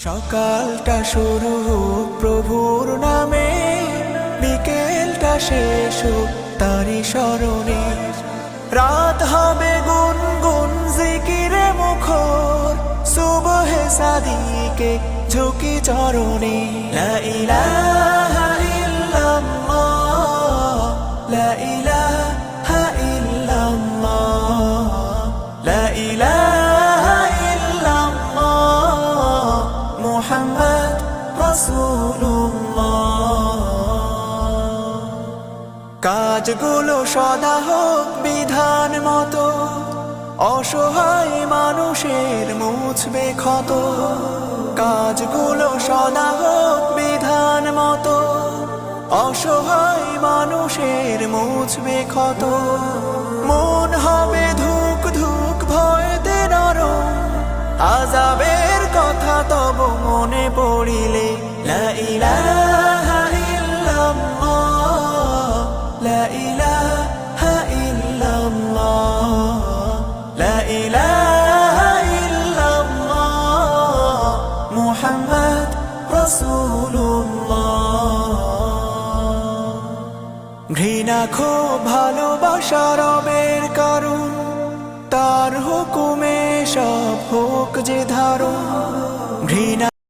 সকালটা শুরু হোক প্রভুর নামে, বিকেলটা শেষ হোক তারি স্মরণে। রাত হবে গুনগুন জিকিরে মুখর, সুবহে সাদিকে ঝুঁকি চরণে। লা ইলাহা ইল্লাল্লাহ, লা ইলাহা ইল্লাল্লাহ, লা ইলাহা ইল্লাল্লাহ, মুহাম্মদ রাসূলুল্লাহ। কাজগুলো সদা হোক বিধান মতো, অসহায় মানুষের মুছবে ক্ষত। কাজগুলো সদা হোক বিধান মতো, অসহায় মানুষের মুছবে ক্ষত। মন হবে ধুক ধুক ভয়তে নরম, আযাবের কথা তব মনে পড়িলে। লা ইলাহা ইল্লাল্লাহ, লা ইলাহা ইল্লাল্লাহ, লা ইলাহা ইল্লাল্লাহ, মুহাম্মদ রাসূলুল্লাহ। ঘৃণা ক্ষোভ ভালোবাসা রবের কারণ, তার হুকুমে সব হোক যে ধারণ। ঘৃণা